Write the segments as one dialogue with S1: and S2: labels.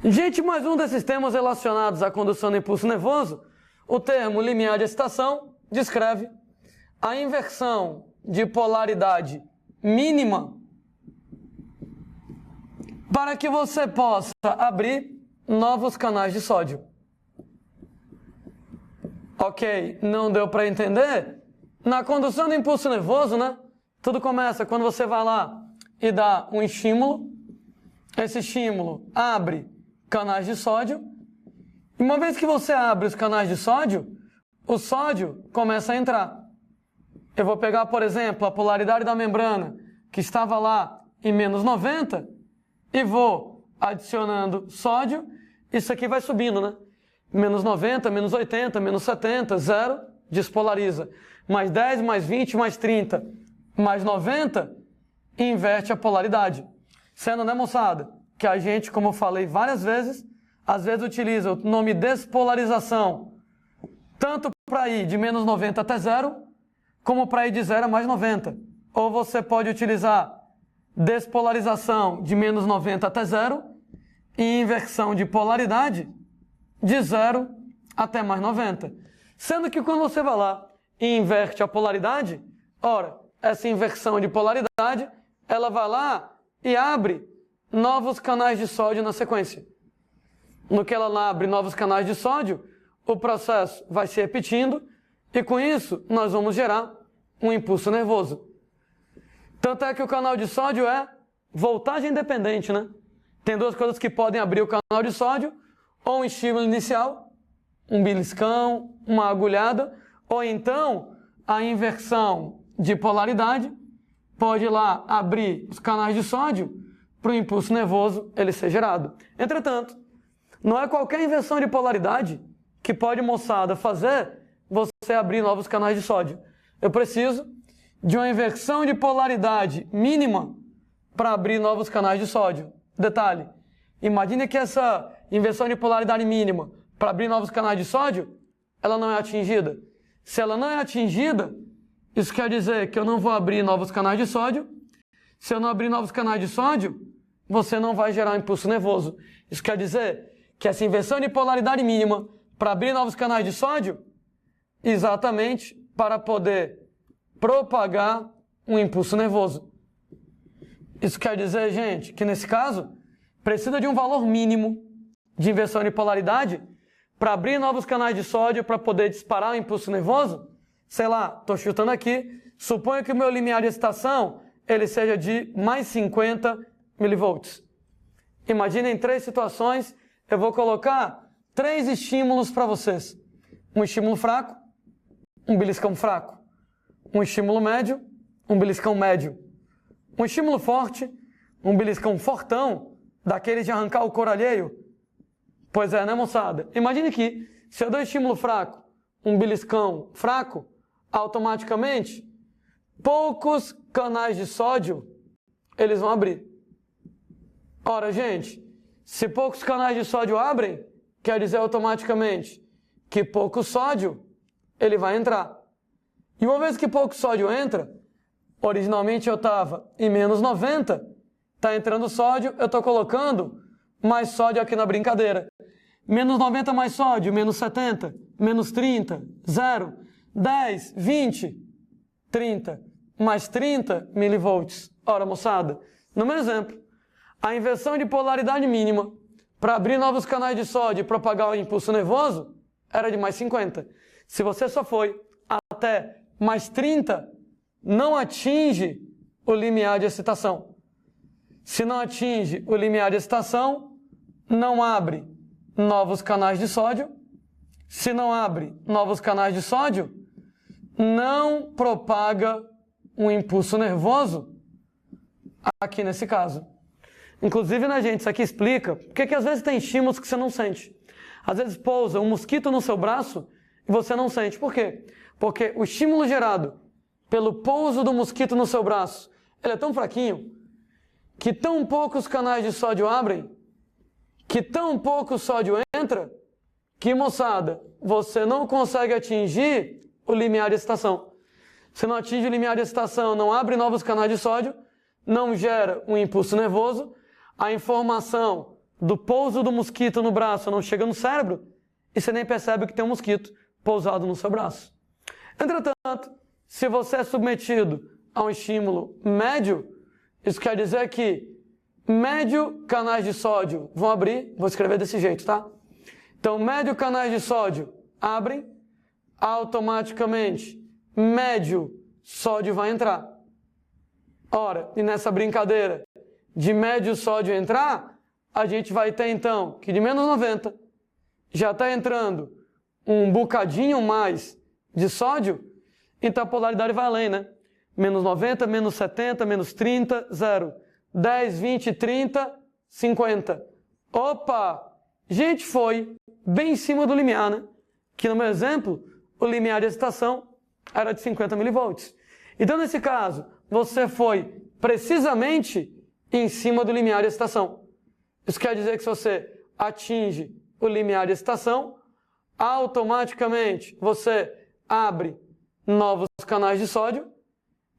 S1: Gente, mais um desses temas relacionados à condução do impulso nervoso, o termo limiar de excitação descreve a inversão de polaridade mínima para que você possa abrir novos canais de sódio. Ok, não deu para entender? Na condução do impulso nervoso, né? Tudo começa quando você vai lá e dá um estímulo. Esse estímulo abre canais de sódio. E uma vez que você abre os canais de sódio, o sódio começa a entrar. Eu vou pegar, por exemplo, a polaridade da membrana, que estava lá em menos 90, e vou adicionando sódio. Isso aqui vai subindo, né? Menos 90, menos 80, menos 70, 0, despolariza. Mais 10, mais 20, mais 30, mais 90, inverte a polaridade. Sendo, né, moçada, que a gente, como eu falei várias vezes, às vezes utiliza o nome despolarização, tanto para ir de menos 90 até 0, como para ir de 0 a mais 90. Ou você pode utilizar despolarização de menos 90 até 0 e inversão de polaridade de 0 até mais 90. Sendo que quando você vai lá e inverte a polaridade, ora, essa inversão de polaridade, ela vai lá e abre novos canais de sódio na sequência. No que ela abre novos canais de sódio, o processo vai se repetindo e com isso nós vamos gerar um impulso nervoso. Tanto é que o canal de sódio é voltagem dependente, né? Tem duas coisas que podem abrir o canal de sódio, ou um estímulo inicial, um beliscão, uma agulhada, ou então a inversão de polaridade pode ir lá abrir os canais de sódio para o impulso nervoso ele ser gerado. Entretanto, não é qualquer inversão de polaridade que pode, moçada, fazer você abrir novos canais de sódio. Eu preciso de uma inversão de polaridade mínima para abrir novos canais de sódio. Detalhe, imagine que essa inversão de polaridade mínima para abrir novos canais de sódio, ela não é atingida. Se ela não é atingida, isso quer dizer que eu não vou abrir novos canais de sódio. Se eu não abrir novos canais de sódio, você não vai gerar um impulso nervoso. Isso quer dizer que essa inversão de polaridade mínima para abrir novos canais de sódio, exatamente para poder propagar um impulso nervoso. Isso quer dizer, gente, que nesse caso, precisa de um valor mínimo de inversão de polaridade para abrir novos canais de sódio para poder disparar um impulso nervoso. Sei lá, estou chutando aqui, suponho que o meu limiar de excitação ele seja de mais 50 milivolts. Imaginem 3 situações, eu vou colocar 3 estímulos para vocês. Um estímulo fraco, um beliscão fraco. Um estímulo médio, um beliscão médio. Um estímulo forte, um beliscão fortão, daquele de arrancar o couro alheio. Pois é, né, moçada? Imagine que, se eu dou estímulo fraco, um beliscão fraco, automaticamente, poucos canais de sódio, eles vão abrir. Ora, gente, se poucos canais de sódio abrem, quer dizer automaticamente que pouco sódio, ele vai entrar. E uma vez que pouco sódio entra, originalmente eu estava em menos 90, está entrando sódio, eu estou colocando mais sódio aqui na brincadeira. Menos 90 mais sódio, menos 70, menos 30, 0, 10, 20, 30, mais 30 milivolts. Ora, moçada, no meu exemplo, a inversão de polaridade mínima para abrir novos canais de sódio e propagar o impulso nervoso era de mais 50. Se você só foi até mais 30, não atinge o limiar de excitação. Se não atinge o limiar de excitação, não abre novos canais de sódio. Se não abre novos canais de sódio, não propaga um impulso nervoso aqui nesse caso. Inclusive, né, gente, isso aqui explica porque que às vezes tem estímulos que você não sente. Às vezes pousa um mosquito no seu braço e você não sente. Por quê? Porque o estímulo gerado pelo pouso do mosquito no seu braço, ele é tão fraquinho que tão poucos canais de sódio abrem, que tão pouco sódio entra, que, moçada, você não consegue atingir o limiar de excitação. Se não atinge o limiar de excitação, não abre novos canais de sódio, não gera um impulso nervoso, a informação do pouso do mosquito no braço não chega no cérebro e você nem percebe que tem um mosquito pousado no seu braço. Entretanto, se você é submetido a um estímulo médio, isso quer dizer que médio canais de sódio vão abrir, vou escrever desse jeito, tá? Então, médio canais de sódio abrem, automaticamente médio sódio vai entrar. Ora, e nessa brincadeira de médio sódio entrar, a gente vai ter então que de menos 90 já está entrando um bocadinho mais de sódio, então a polaridade vai além, né? Menos 90, menos 70, menos 30, 0. 10, 20, 30, 50. Opa! Gente, foi bem em cima do limiar, né? Que no meu exemplo, o limiar de excitação era de 50 milivolts. Então, nesse caso, você foi precisamente em cima do limiar de excitação. Isso quer dizer que se você atinge o limiar de excitação, automaticamente você abre novos canais de sódio.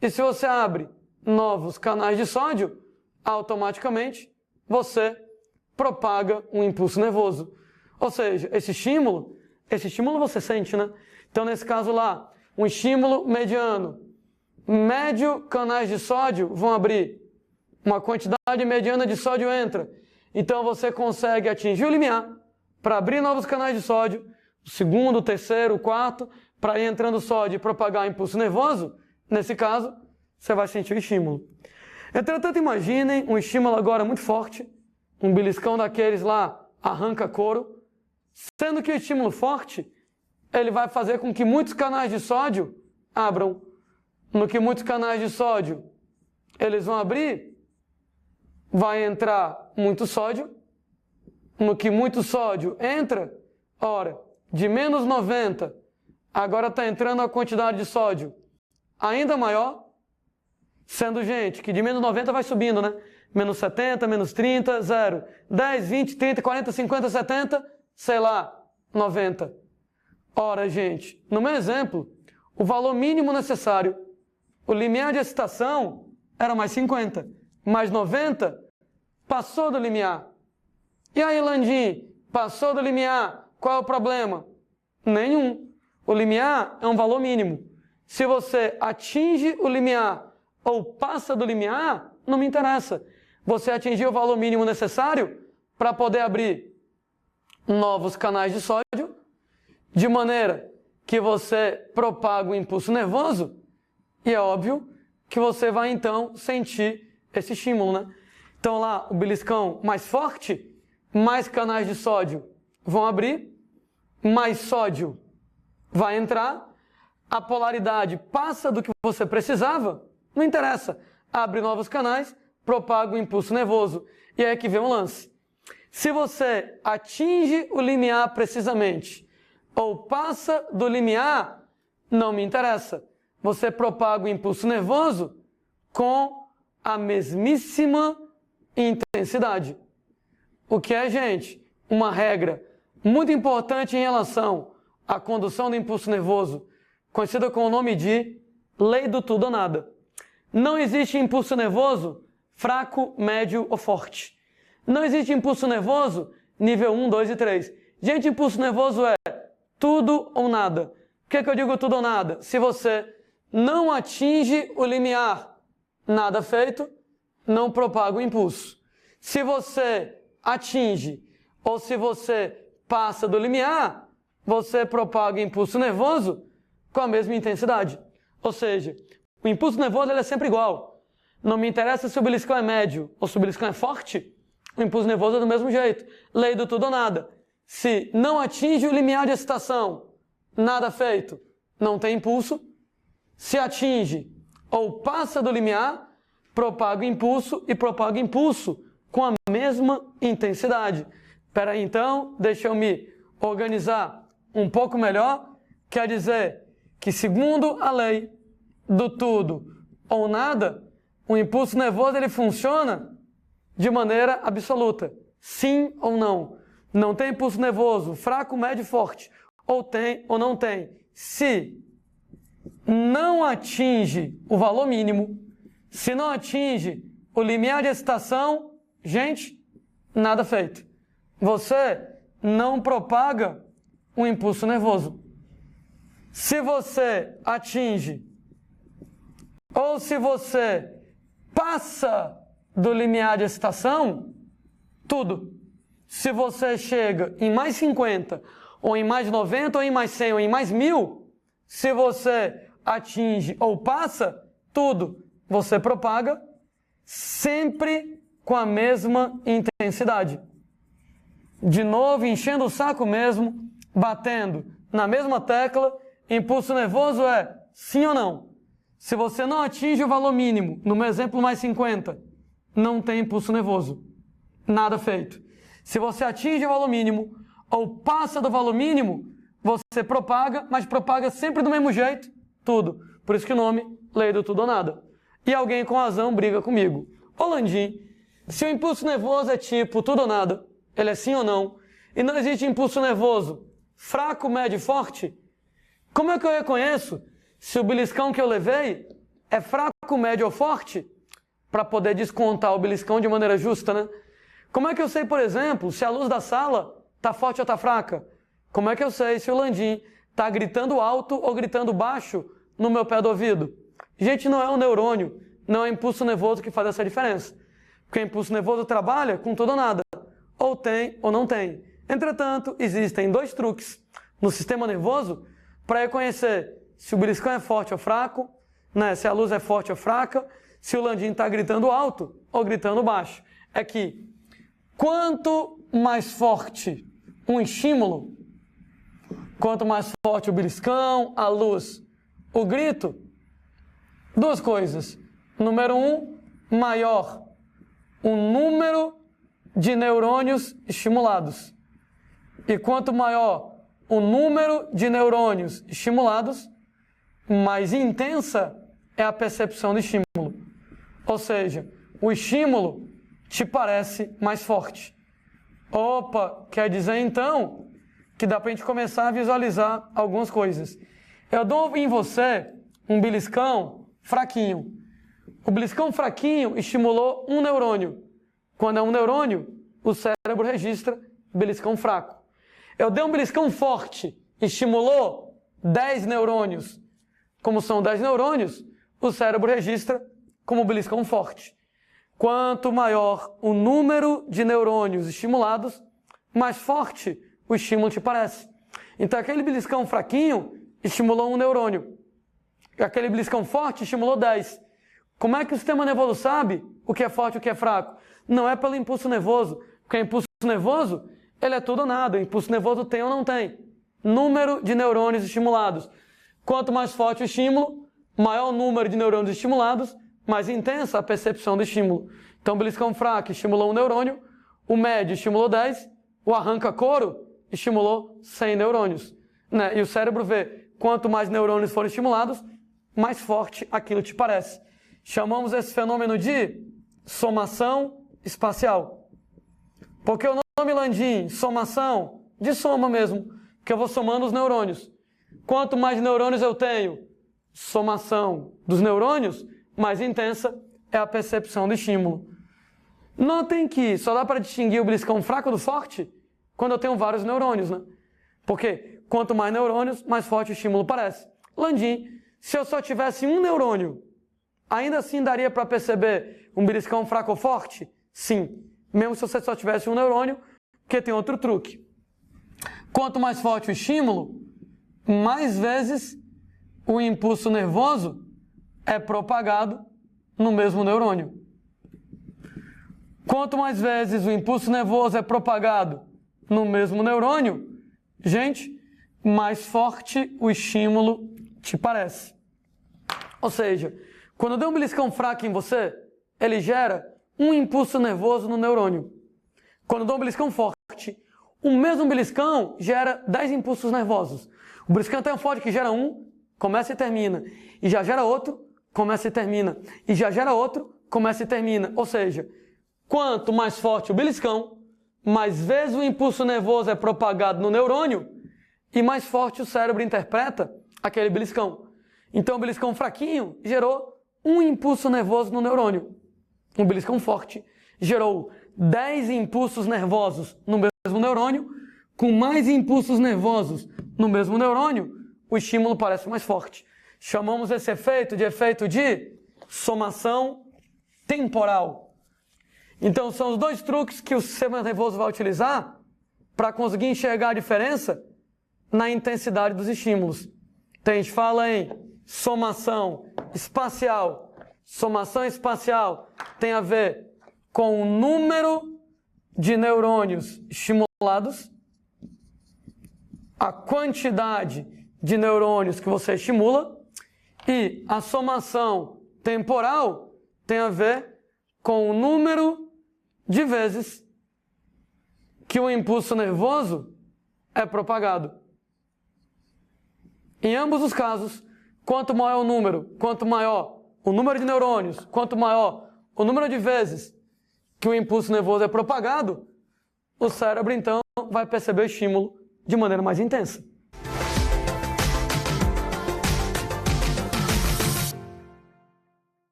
S1: E se você abre novos canais de sódio, automaticamente você propaga um impulso nervoso. Ou seja, esse estímulo você sente, né? Então, nesse caso lá, um estímulo mediano, médio canais de sódio vão abrir, uma quantidade mediana de sódio entra. Então, você consegue atingir o limiar para abrir novos canais de sódio, o segundo, o terceiro, o quarto, para ir entrando sódio e propagar impulso nervoso. Nesse caso, você vai sentir o estímulo. Entretanto, imaginem um estímulo agora muito forte, um beliscão daqueles lá arranca couro, sendo que o estímulo forte, ele vai fazer com que muitos canais de sódio abram. No que muitos canais de sódio eles vão abrir, vai entrar muito sódio. No que muito sódio entra, ora, de menos 90, agora está entrando a quantidade de sódio ainda maior, sendo, gente, que de menos 90 vai subindo, né? Menos 70, menos 30, 0. 10, 20, 30, 40, 50, 70, sei lá, 90. Ora, gente, no meu exemplo, o valor mínimo necessário, o limiar de excitação era mais 50, mais 90, passou do limiar. E aí, Landim, passou do limiar, qual é o problema? Nenhum. O limiar é um valor mínimo. Se você atinge o limiar ou passa do limiar, não me interessa. Você atingiu o valor mínimo necessário para poder abrir novos canais de sódio, de maneira que você propaga o impulso nervoso, e é óbvio que você vai então sentir esse estímulo, né? Então lá, o beliscão mais forte, mais canais de sódio vão abrir, mais sódio vai entrar, a polaridade passa do que você precisava, não interessa, abre novos canais, propaga o impulso nervoso. E aí que vem um lance. Se você atinge o limiar precisamente, ou passa do limiar, não me interessa. Você propaga o impulso nervoso com a mesmíssima intensidade. O que é, gente, uma regra muito importante em relação à condução do impulso nervoso, conhecida com o nome de lei do tudo ou nada. Não existe impulso nervoso fraco, médio ou forte. Não existe impulso nervoso nível 1, 2 e 3. Gente, impulso nervoso é tudo ou nada. Por que eu digo tudo ou nada? Se você não atinge o limiar, nada feito, não propaga o impulso. Se você atinge ou se você passa do limiar, você propaga impulso nervoso com a mesma intensidade. Ou seja, o impulso nervoso ele é sempre igual. Não me interessa se o beliscão é médio ou se o beliscão é forte, o impulso nervoso é do mesmo jeito. Lei do tudo ou nada. Se não atinge o limiar de excitação, nada feito, não tem impulso. Se atinge ou passa do limiar, propaga impulso e propaga impulso com a mesma intensidade. Espera aí, então, deixa eu me organizar um pouco melhor. Quer dizer que, segundo a lei do tudo ou nada, o impulso nervoso ele funciona de maneira absoluta. Sim ou não. Não tem impulso nervoso fraco, médio e forte. Ou tem ou não tem. Se não atinge o valor mínimo, se não atinge o limiar de excitação, gente, nada feito. você não propaga um impulso nervoso. Se você atinge ou se você passa do limiar de excitação, tudo. Se você chega em mais 50, ou em mais 90, ou em mais 100, ou em mais 1000, se você atinge ou passa, tudo. Você propaga sempre com a mesma intensidade. De novo, enchendo o saco mesmo, batendo na mesma tecla, impulso nervoso é sim ou não. Se você não atinge o valor mínimo, no meu exemplo mais 50, não tem impulso nervoso. Nada feito. Se você atinge o valor mínimo ou passa do valor mínimo, você propaga, mas propaga sempre do mesmo jeito, tudo. Por isso que o nome, lei do tudo ou nada. E alguém com razão briga comigo. Ô Landim, se o impulso nervoso é tipo tudo ou nada, ele é sim ou não, e não existe impulso nervoso fraco, médio e forte, como é que eu reconheço se o beliscão que eu levei é fraco, médio ou forte? Para poder descontar o beliscão de maneira justa, né? Como é que eu sei, por exemplo, se a luz da sala está forte ou está fraca? Como é que eu sei se o Landim está gritando alto ou gritando baixo no meu pé do ouvido? Gente, não é um neurônio, não é impulso nervoso que faz essa diferença. Porque o impulso nervoso trabalha com tudo ou nada. Ou tem ou não tem. Entretanto, existem 2 truques no sistema nervoso para reconhecer se o beliscão é forte ou fraco, né? Se a luz é forte ou fraca, se o Landim está gritando alto ou gritando baixo. É que quanto mais forte um estímulo, quanto mais forte o beliscão, a luz, o grito, 2 coisas. Número 1, maior o número de neurônios estimulados. E quanto maior o número de neurônios estimulados, mais intensa é a percepção do estímulo. Ou seja, o estímulo te parece mais forte. Opa, quer dizer então que dá para a gente começar a visualizar algumas coisas. Eu dou em você um beliscão fraquinho. O beliscão fraquinho estimulou um neurônio. Quando é um neurônio, o cérebro registra beliscão fraco. Eu dei um beliscão forte, estimulou 10 neurônios. Como são 10 neurônios, o cérebro registra como beliscão forte. Quanto maior o número de neurônios estimulados, mais forte o estímulo te parece. Então, aquele beliscão fraquinho estimulou um neurônio. Aquele beliscão forte estimulou 10. Como é que o sistema nervoso sabe o que é forte e o que é fraco? Não é pelo impulso nervoso, porque o impulso nervoso, ele é tudo ou nada. O impulso nervoso tem ou não tem. Número de neurônios estimulados. Quanto mais forte o estímulo, maior o número de neurônios estimulados, mais intensa a percepção do estímulo. Então, o beliscão fraco estimulou um neurônio, o médio estimulou 10, o arranca-couro estimulou 100 neurônios. Né? E o cérebro vê, quanto mais neurônios forem estimulados, mais forte aquilo te parece. Chamamos esse fenômeno de somação espacial. Porque o nome Landim, somação, de soma mesmo, porque eu vou somando os neurônios. Quanto mais neurônios eu tenho, somação dos neurônios, mais intensa é a percepção do estímulo. Notem que só dá para distinguir o beliscão fraco do forte quando eu tenho vários neurônios, né? Porque quanto mais neurônios, mais forte o estímulo parece. Landim, se eu só tivesse um neurônio, ainda assim daria para perceber um beliscão fraco ou forte? Sim, mesmo se você só tivesse um neurônio, porque tem outro truque. Quanto mais forte o estímulo, mais vezes o impulso nervoso é propagado no mesmo neurônio. Quanto mais vezes o impulso nervoso é propagado no mesmo neurônio, gente, mais forte o estímulo te parece. Ou seja, quando eu dou um beliscão fraco em você, ele gera um impulso nervoso no neurônio. Quando eu dou um beliscão forte, o mesmo beliscão gera 10 impulsos nervosos. O beliscão é tão forte que gera um, começa e termina. E já gera outro, começa e termina. E já gera outro, começa e termina. Ou seja, quanto mais forte o beliscão, mais vezes o impulso nervoso é propagado no neurônio e mais forte o cérebro interpreta aquele beliscão. Então, o beliscão fraquinho gerou um impulso nervoso no neurônio. Um beliscão forte gerou 10 impulsos nervosos no mesmo neurônio, com mais impulsos nervosos no mesmo neurônio, o estímulo parece mais forte. Chamamos esse efeito de somação temporal. Então, são os dois truques que o sistema nervoso vai utilizar para conseguir enxergar a diferença na intensidade dos estímulos. Então, a gente fala em somação espacial. Somação espacial tem a ver com o número de neurônios estimulados, a quantidade de neurônios que você estimula, e a somação temporal tem a ver com o número de vezes que o impulso nervoso é propagado. Em ambos os casos, quanto maior o número, quanto maior o número de neurônios, quanto maior o número de vezes que o impulso nervoso é propagado, o cérebro, então, vai perceber o estímulo de maneira mais intensa.